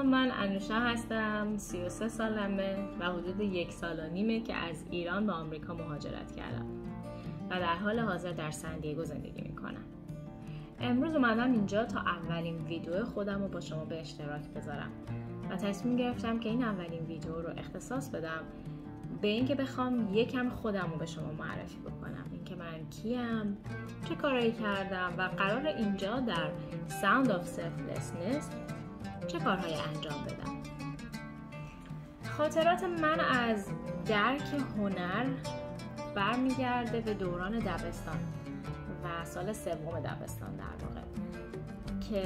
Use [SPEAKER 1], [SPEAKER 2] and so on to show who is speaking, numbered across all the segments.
[SPEAKER 1] سلام، من انوشا هستم. 33 سالمه و حدود 1 سال و نیمه که از ایران به آمریکا مهاجرت کردم و در حال حاضر در سن دیگو زندگی میکنم. امروز اومدم اینجا تا اولین ویدیو خودم رو با شما به اشتراک بذارم و تصمیم گرفتم که این اولین ویدیو رو اختصاص بدم به اینکه بخوام یکم خودم رو به شما معرفی بکنم، اینکه من کیم، چه کارایی کردم و قرار اینجا در Sound of Selflessness چه کارهایی انجام بدم. خاطرات من از درک هنر برمیگرده به دوران دبستان و سال 3 دبستان در واقع، که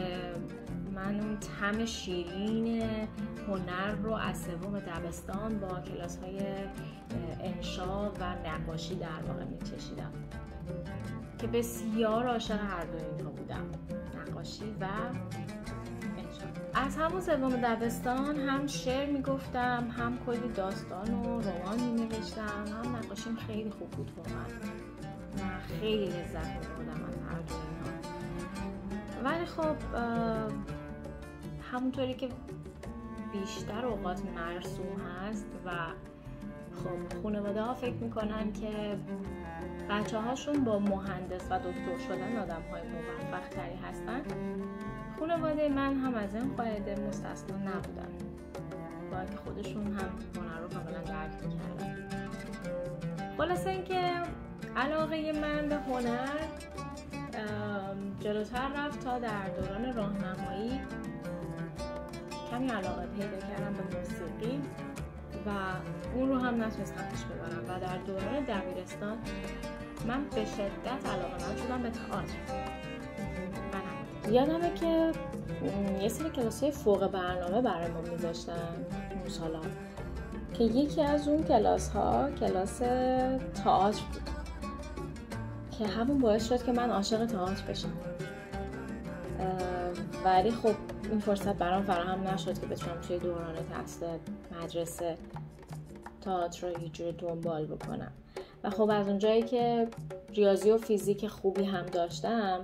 [SPEAKER 1] من اون طعم شیرین هنر رو از 3 دبستان با کلاس‌های انشا و نقاشی در واقع می‌چشیدم که بسیار عاشق هر دو اینها بودم، نقاشی و انشا. از همون 3 دبستان هم شعر میگفتم، هم کلی داستان و رمان مینوشتم، هم نقاشیم خیلی خوب بود واقعا و خیلی لذت می‌بردم از هر دو اینها. ولی خب همونطوری که بیشتر اوقات مرسوم هست و خب خانواده ها فکر میکنن که بچه هاشون با مهندس و دکتر شدن آدم های موفق تری هستن، خانواده من هم از این قاعده مستثنا نبودن، با اینکه خودشون هم هنر رو کاملا درک میکردن. خلاصه اینکه علاقه من به هنر جلوتر رفت تا در دوران راهنمایی کمی علاقه پیدا کردم به موسیقی و اون رو هم نتونستم پیش ببرم و در دوران دبیرستان من به شدت علاقه‌مند شدم به تئاتر. یادمه که یه سری کلاس‌های فوق برنامه برای ما می‌ذاشتن اون سالا که یکی از اون کلاس‌ها کلاس تئاتر بود که همون باعث شد که من عاشق تئاتر بشم. ولی خب این فرصت برام فراهم نشد که بتونم توی دوران تحصیل مدرسه تئاتر رو یه جوری دنبال بکنم و خب از اونجایی که ریاضی و فیزیک خوبی هم داشتم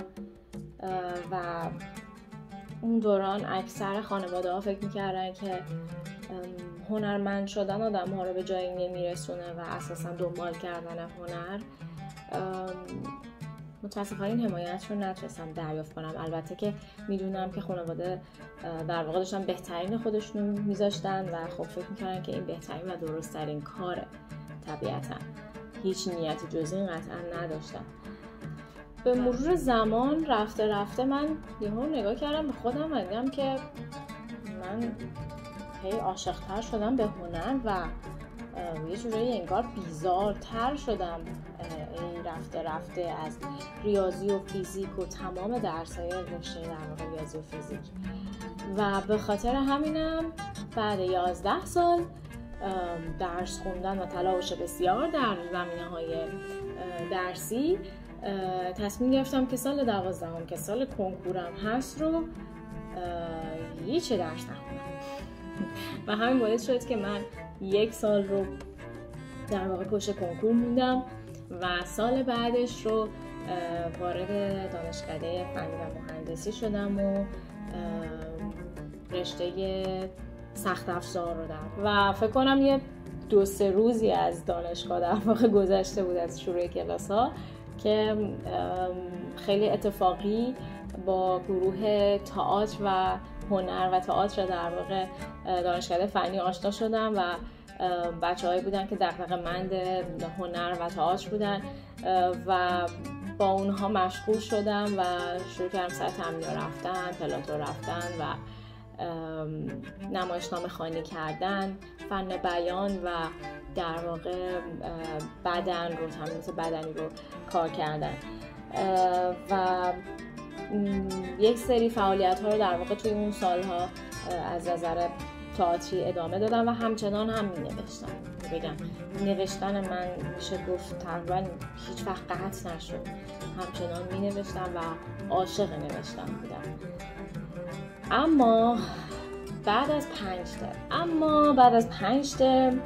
[SPEAKER 1] و اون دوران اکثر خانواده ها فکر میکردن که هنرمند شدن آدم ها رو به جایی نمیرسونه و اساسا دنبال کردن هنر، متاسفانه این حمایت رو نتونستم دریافت کنم. البته که میدونم که خانواده در واقع داشتن بهترین خودشون میذاشتن و خب فکر میکردن که این بهترین و درست‌ترین کاره، طبیعتا هیچ نیتی جز این قطعا نداشتن. به مرور زمان رفته من یهو نگاه کردم به خودم و دیدم که من هی عاشق‌تر شدم به هنر و یه جوری انگار بیزارتر شدم رفته از ریاضی و فیزیک و تمام درس‌های رشته در واقع ریاضی و فیزیک و به خاطر همینم بعد 11 سال درس خوندن و تلاش بسیار در زمینه‌های درسی تصمیم گرفتم که سال 12 که سال کنکورم هست رو هیچ درس نخونم و همین باعث شد که من 1 سال رو در واقع پشت کنکور موندم و سال بعدش رو وارد دانشکده فنی و مهندسی شدم و رشته سخت افزار رو و فکر کنم یه 2-3 روزی از دانشگاه در واقع گذشته بود از شروع کلاس ها که خیلی اتفاقی با گروه تئاتر و هنر و تئاتر در واقع دانشکده فنی آشنا شدم و بچه‌هایی بودن که دغدغه‌مند هنر و تئاتر بودن و با اونها مشغول شدم و شروع کردم سر تمرین رفتن، پلاتو رفتن و نمایشنامه خوانی کردن، فن بیان و در واقع بدن رو، تمرینات بدنی رو کار کردن و یک سری فعالیت‌ها رو در واقع توی اون سال‌ها از نظر تئاتری ادامه دادم و همچنان هم می‌نوشتم. بگم نوشتن من میشه گفت تقریبا هیچ وقت قطع نشد، همچنان می‌نوشتم و عاشق نوشتن بودم. اما بعد از 5 ترم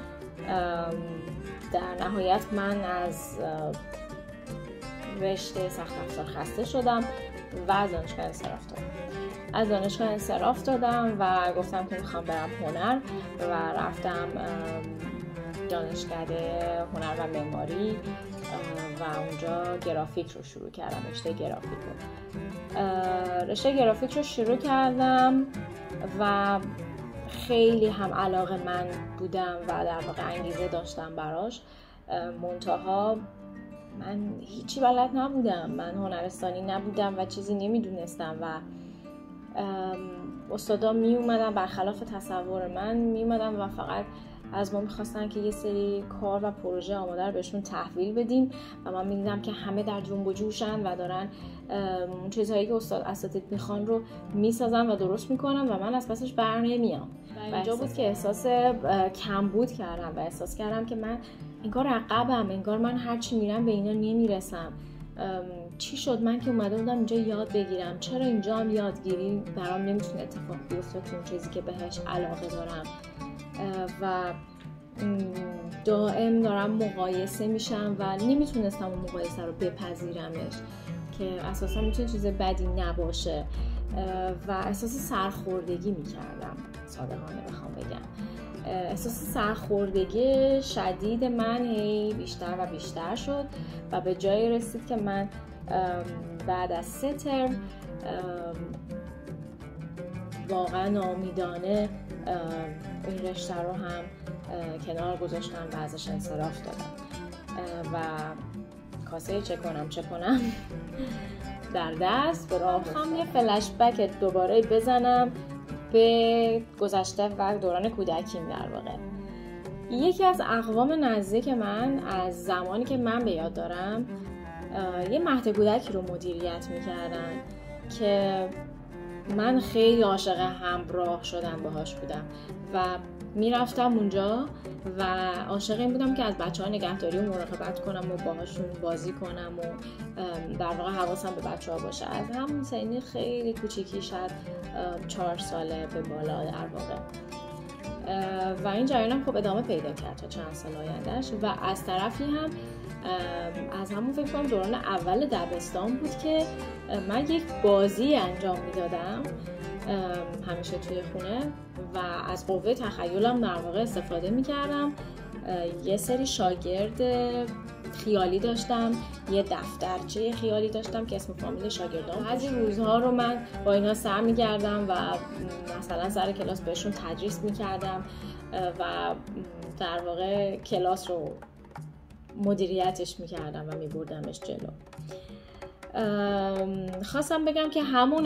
[SPEAKER 1] در نهایت من از رشته سخت افزار خسته شدم و از دانشگاه انصراف دادم از دانشگاه انصراف دادم و گفتم که میخوام برم هنر و رفتم دانشکده هنر و معماری و اونجا گرافیک رو شروع کردم. رشته گرافیک رو شروع کردم و خیلی هم علاقه من بودم و در واقع انگیزه داشتم براش. منتها من هیچی بلد نبودم، من هنرستانی نبودم و چیزی نمیدونستم و استادا می اومدن برخلاف تصور من می اومدن و فقط از ما میخواستن که یه سری کار و پروژه آماده رو بهشون تحویل بدیم و من میدیدم که همه در جنب و جوشن و دارن اون چیزهایی که اساتید میخوان رو میسازن و درست میکنن و من از پسش بر نمیام. و اینجا بود که احساس کمبود کردم و احساس کردم که من انگار عقبم، انگار من هرچی میرم به اینا نمیرسم. چی شد من که اومده بودم اینجا یاد بگیرم، چرا اینجا هم یادگیری برام نمیتونه اتفاق بیفته تو اون چیزی که بهش علاقه دارم و دائم دارم مقایسه میشم و نمیتونستم اون مقایسه رو بپذیرمش که اساسا میتونه چیز بدی نباشه و احساس سرخوردگی میکردم. صادقانه بخوام بگم احساس سرخوردگی شدید من هی بیشتر و بیشتر شد و به جایی رسید که من بعد از 3 ترم واقعا ناامیدانه این رشته رو هم کنار گذاشتم و ازش انصراف دادم و کاسه چه کنم در دست به راه میخوام یه فلش بک دوباره بزنم به گذشته و دوران کودکیم. در واقع یکی از اقوام نزدیک من از زمانی که من به یاد دارم یه مهد کودکی رو مدیریت میکردن که من خیلی عاشق همراه شدن باهاش بودم و میرفتم اونجا و عاشق این بودم که از بچه‌ها نگهداری و مراقبت کنم و باهاشون بازی کنم و در واقع حواسم به بچه‌ها باشه. از همون سنی خیلی کوچیکی، شاید 4 ساله به بالا در واقع، و این جریانم خب ادامه پیدا کرد تا چند سال آیندهش. و از طرفی هم از همون فکر کنم دوران اول دبستان بود که من یک بازی انجام میدادم همیشه توی خونه و از قوه تخیلم در واقع استفاده میکردم. یه سری شاگرد خیالی داشتم، یه دفترچه خیالی داشتم که اسم فامیل شاگردام. بعضی روزها رو من با اینا سر می‌گردم و مثلا سر کلاس بهشون تدریس می‌کردم و در واقع کلاس رو مدیریتش می‌کردم و می‌بردمش جلو. خواستم بگم که همون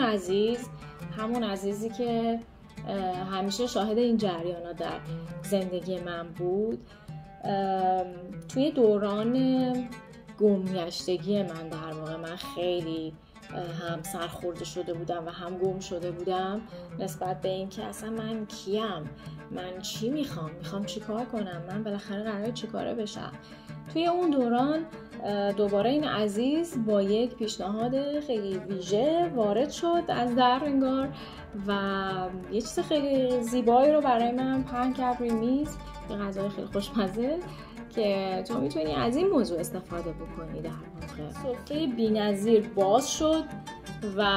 [SPEAKER 1] عزیزی که همیشه شاهد این جریانا در زندگی من بود، توی دوران گمگشتگی من در واقع من خیلی هم سرخورده شده بودم و هم گم شده بودم نسبت به این که اصلا من کیم، من چی میخوام چی کار کنم، من بالاخره قراره چی کاره بشم. توی اون دوران دوباره این عزیز با یک پیشنهاد خیلی ویژه وارد شد از در انگار و یه چیز خیلی زیبایی رو برای من پهن کرد روی میز، یه غذای خیلی خوشمزه که تو میتونی از این موضوع استفاده بکنی. در واقع سفره بی‌نظیر باز شد و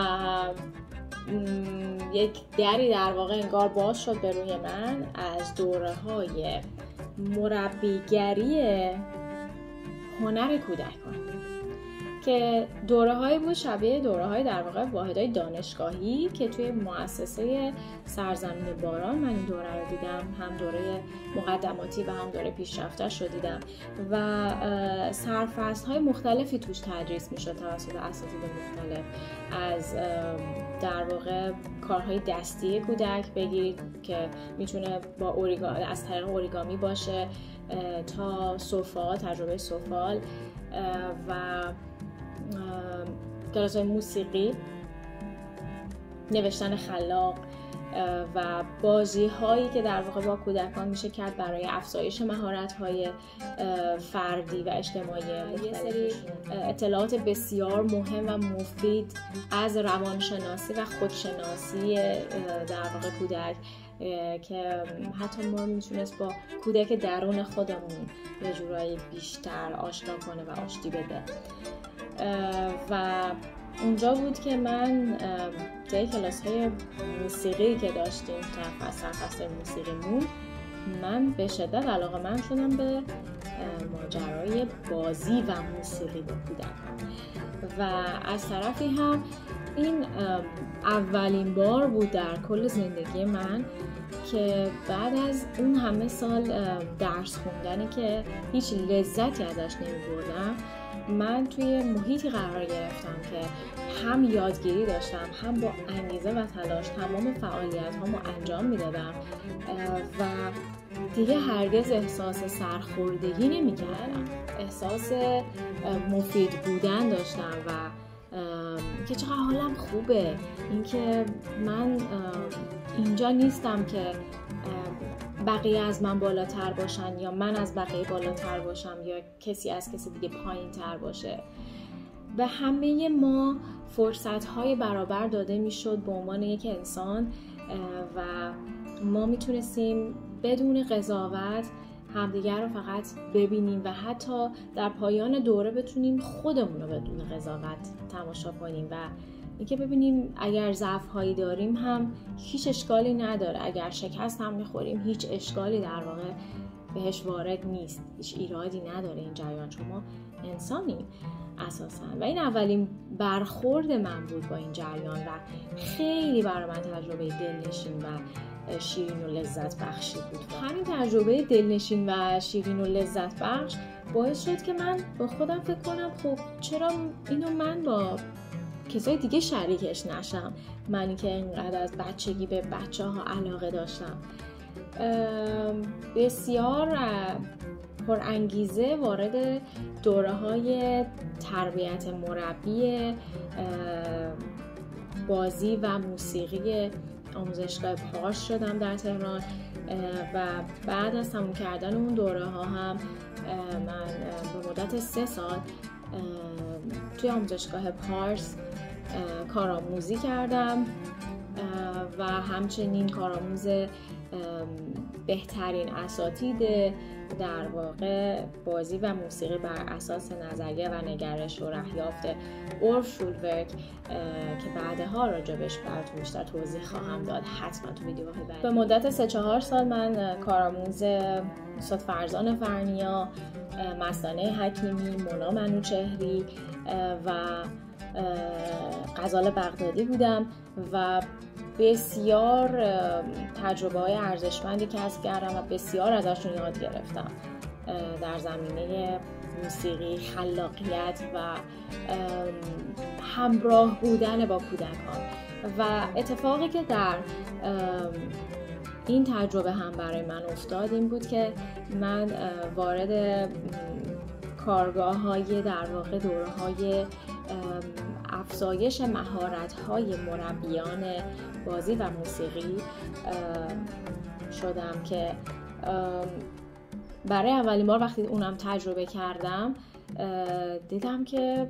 [SPEAKER 1] یک دری در واقع انگار باز شد به روی من از دوره‌های مربیگری هنر کودکان که دوره‌هایی بود شبیه دوره‌های در واقع واحدهای دانشگاهی که توی مؤسسه سرزمین باران من این دوره رو دیدم، هم دوره مقدماتی و هم دوره پیشرفته‌اش رو دیدم و سرفصل‌های مختلفی توش تدریس می‌شد توسط اساتید مختلف، از در واقع کارهای دستی کودک بگیرید که میتونه با از طریق اوریگامی باشه تا سفال، تجربه سفال و کلاس‌های موسیقی، نوشتن خلاق و بازی‌هایی که در واقع با کودکان میشه کرد برای افزایش مهارت‌های فردی و اجتماعی مختلف. یه سری اطلاعات بسیار مهم و مفید از روانشناسی و خودشناسی در واقع کودک که حتی ما میتونست با کودک درون خودمون یه جورایی بیشتر آشنا کنه و آشتی بده. و اونجا بود که من طی کلاس‌های موسیقی که داشتیم در فصل موسیقیمون، من به شدت علاقه‌مند شدم به ماجرای بازی و موسیقی با کودکان و از طرفی هم این اولین بار بود در کل زندگی من که بعد از اون همه سال درس خوندنی که هیچ لذتی ازش نمی‌بردم، من توی محیطی قرار گرفتم که هم یادگیری داشتم، هم با انگیزه و تلاش تمام فعالیت‌هامو انجام میدادم و دیگه هرگز احساس سرخوردگی نمی‌کردم. احساس مفید بودن داشتم و که چقدر حالم خوبه، اینکه من اینجا نیستم که بقیه از من بالاتر باشن یا من از بقیه بالاتر باشم یا کسی از کسی دیگه پایین تر باشه. به همه ما فرصت‌های برابر داده میشد به عنوان یک انسان و ما میتونستیم بدون قضاوت همدیگر رو فقط ببینیم و حتی در پایان دوره بتونیم خودمون رو بدون قضاوت تماشا کنیم و اینکه ببینیم اگر ضعف‌هایی داریم هم هیچ اشکالی نداره، اگر شکست هم می‌خوریم هیچ اشکالی در واقع بهش وارد نیست، هیچ ایرادی نداره این جریان، چون ما انسانیم اساساً. و این اولین برخورد من بود با این جریان و خیلی برای من تجربه دلنشین و شیرین و لذت بخشی بود. همین تجربه دلنشین و شیرین و لذت بخش باعث شد که من با خودم فکر کنم خب چرا اینو من با کسای دیگه شریکش نشم، منی که اینقدر از بچگی به بچه‌ها علاقه داشتم. بسیار پر انگیزه وارد دوره‌های تربیت مربی بازی و موسیقی آموزشگاه پارس شدم در تهران و بعد از تموم کردن اون دوره ها هم من به مدت 3 سال توی آموزشگاه پارس کارآموزی کردم و همچنین کارآموز بهترین اساتید در واقع بازی و موسیقی بر اساس نظریه و نگرش و رهیافت اورف شولورک که بعدها راجبش براتون بیشتر توضیح خواهم داد حتما تو ویدیوهای بعد. به مدت 3-4 سال من کارآموز استاد فرزان فرنیا، مستانه حکیمی، مونا منوچهری و غزال بغدادی بودم و بسیار تجربه‌های ارزشمندی کسب کردم و بسیار ازشون یاد گرفتم در زمینه موسیقی، خلاقیت و همراه بودن با کودکان. و اتفاقی که در این تجربه هم برای من افتاد این بود که من وارد کارگاه‌های در واقع دوره‌های افزایش مهارت‌های مربیان بازی و موسیقی شدم که برای اولین بار وقتی اونم تجربه کردم دیدم که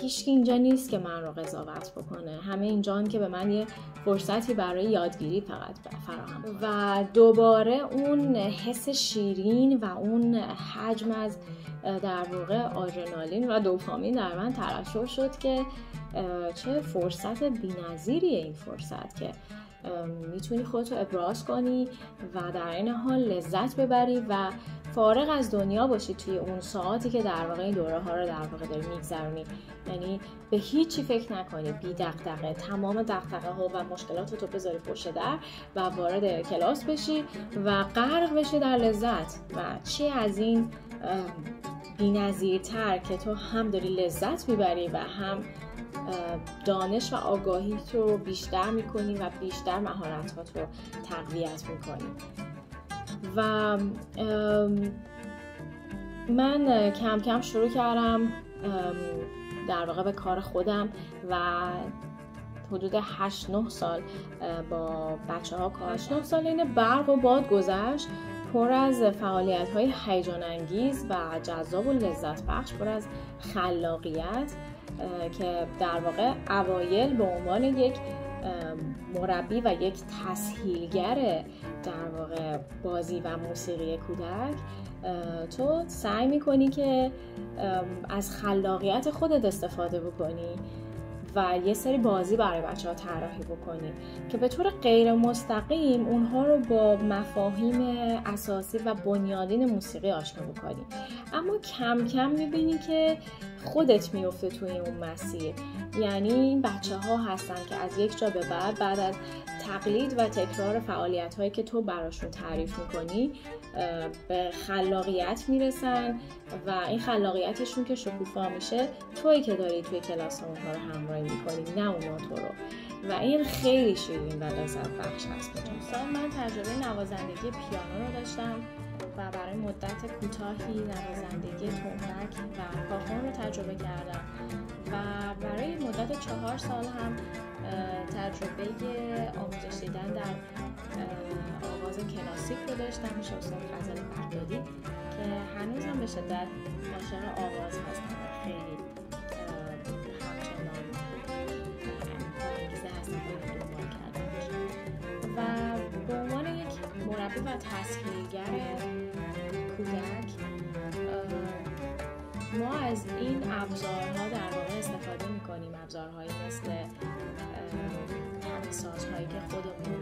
[SPEAKER 1] هیچکی اینجا نیست که من رو قضاوت بکنه، همه اینجان که به من یه فرصتی برای یادگیری فقط فراهم و دوباره اون حس شیرین و اون حجم از در واقع آدرنالین و دوپامین در من ترشح شد که چه فرصت بی‌نظیریه این فرصت که میتونی خودتو ابراز کنی و در این حال لذت ببری و فارغ از دنیا باشی توی اون ساعتی که در واقع این دوره ها رو در واقع داری میگذرونی. یعنی به هیچی فکر نکنی، بی دغدغه، تمام دغدغه ها و مشکلاتتو بذاری پشت در و وارد کلاس بشی و غرق بشی در لذت. و چی از این بی‌نظیرتر که تو هم داری لذت میبری و هم دانش و آگاهی تو بیشتر میکنی و بیشتر مهارت‌هات رو تقویت میکنی. و من کم کم شروع کردم در واقع به کار خودم و حدود 8-9 سال با بچه ها کار. 8-9 سال این برق و باد گذشت، پر از فعالیت‌های هیجان انگیز و جذاب و لذت بخش، پر از خلاقیت که در واقع اوایل به عنوان یک مربی و یک تسهیلگر در واقع بازی و موسیقی کودک تو سعی میکنی که از خلاقیت خودت استفاده بکنی و یه سری بازی برای بچه‌ها طراحی بکنی که به طور غیر مستقیم اونها رو با مفاهیم اساسی و بنیادین موسیقی آشنا بکنی. اما کم کم می‌بینی که خودت میفته توی اون مسیر. یعنی این بچه‌ها هستن که از یک جا به بعد از تقلید و تکرار فعالیت‌هایی که تو براشون تعریف می‌کنی به خلاقیت میرسن و این خلاقیتشون که شکوفا میشه تویی که داری توی کلاس اونها رو همراهی می‌کنی، نه اونا تو رو. و این خیلی شیرین و لذت بخش هست. مثلا من تجربه نوازندگی پیانو رو داشتم و برای مدت کوتاهی نوازندگی تنبک و کاخون رو تجربه کردم و برای مدت 4 سال هم تجربه آموزش دیدن در آواز کلاسیک رو داشتم میشه استاد غزل بغدادی که هنوز هم به شدت عاشق آواز هستم و خیلی همچنان انگیزه هستم برای دنبال کردنش. و به عنوان یک مربی و تسهیلگر کودک ما از این ابزارها در واقع استفاده می‌کنیم، ابزارهایی مثل سازهایی که خودمون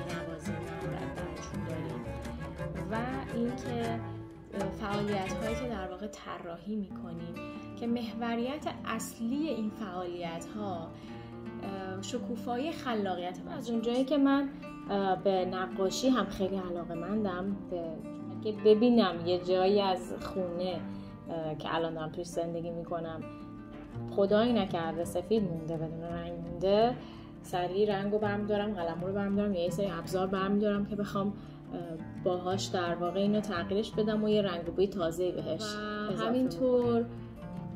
[SPEAKER 1] نوازی مهارت براشون داریم و اینکه فعالیت‌هایی که در واقع طراحی می‌کنیم که محوریت اصلی این فعالیت‌ها شکوفایی خلاقیت. از اونجایی که من به نقاشی هم خیلی علاقه‌مندم، که ببینم یه جایی از خونه که الان دارم توش زندگی میکنم خدایی نکرده سفید مونده بدون رنگ مونده، سریع رنگو برمی‌دارم، قلمو رو برمی‌دارم، یه سری ابزار برمی‌دارم که بخوام باهاش در واقع اینو تغییرش بدم و یه رنگ و بوی تازه‌ای بهش اضافه. همینطور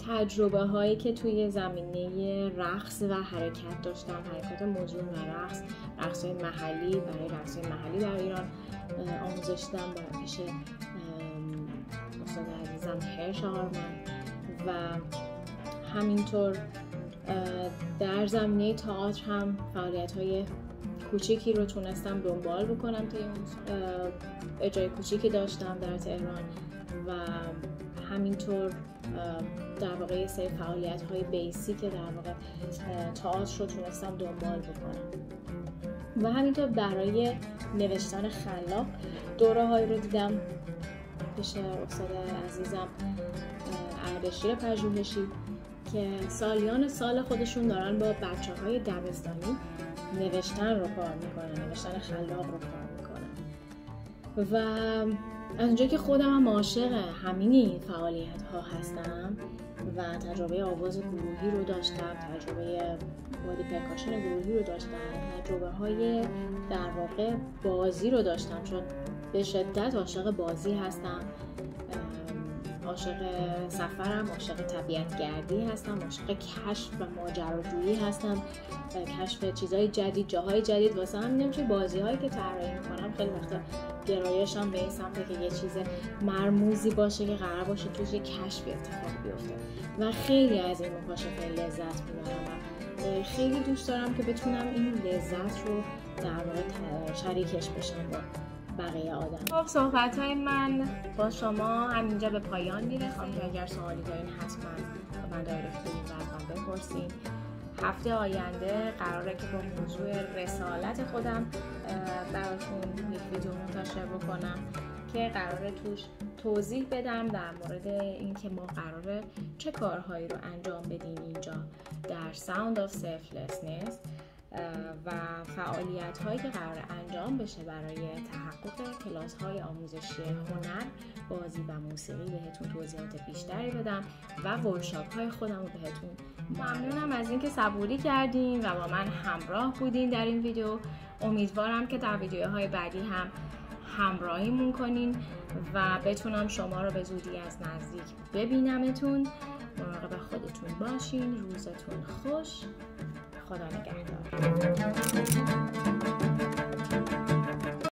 [SPEAKER 1] تجربه هایی که توی زمینه رقص و حرکت داشتم، حرکات موزون و رقص های محلی برای رقص های محلی در ایران آموزش دادم با پیش استاد عزیزم هرش هارمن و همینطور در زمینه تئاتر هم فعالیت های کوچیکی رو تونستم دنبال بکنم. توی اون اجرای کوچیکی داشتم در تهران و همینطور در واقع یه سری فعالیت‌های بیسیک که در واقع تئاتر رو تونستم دنبال بکنم و همینطور برای نوشتن خلاق دوره‌هایی رو دیدم پیش استاد عزیزم اردشیر پژوهشی که سالیان سال خودشون دارن با بچه‌های دبستانی نوشتن رو کار میکنن، نوشتن خلاق رو کار میکنن و از اونجایی که خودم هم عاشق همین فعالیت ها هستم و تجربه آواز گروهی رو داشتم، تجربه بادی پرکاشن گروهی رو داشتم، تجربه های در واقع بازی رو داشتم چون به شدت عاشق بازی هستم، عاشق سفرم، عاشق طبیعت‌گردی هستم، عاشق کشف و ماجراجویی هستم، کشف چیزهای جدید، جاهای جدید. واسه همینم که بازی‌هایی که طراحی می‌کنم خیلی وقتا گرایشم به این سمته که یه چیز مرموزی باشه که قرار باشه توش یه کشفی اتفاق بیفته و خیلی از این مکاشفه لذت می‌برم و خیلی دوست دارم که بتونم این لذت رو در واقع شریکش بشم با بقیه آدم. خب صحبت‌های من با شما همینجا به پایان میرسم که اگر سوالی دارین حتما با من دایرکت برام بپرسین. هفته آینده قراره که با موضوع رسالت خودم براتون یک ویدیو منتشر بکنم که قراره توش توضیح بدم در مورد اینکه ما قراره چه کارهایی رو انجام بدیم اینجا در Sound of Selflessness و فعالیت هایی که قرار انجام بشه برای تحقق کلاس های آموزشی هنر، بازی و موسیقی بهتون توضیحات بیشتری بدم و ورکشاپ های خودم رو بهتون. ممنونم از اینکه صبوری کردین و با من همراه بودین در این ویدیو. امیدوارم که در ویدیوهای بعدی هم همراهیمون کنین و بتونم شما رو به زودی از نزدیک ببینمتون. مراقب خودتون باشین. روزتون خوش. خدا نگهدار.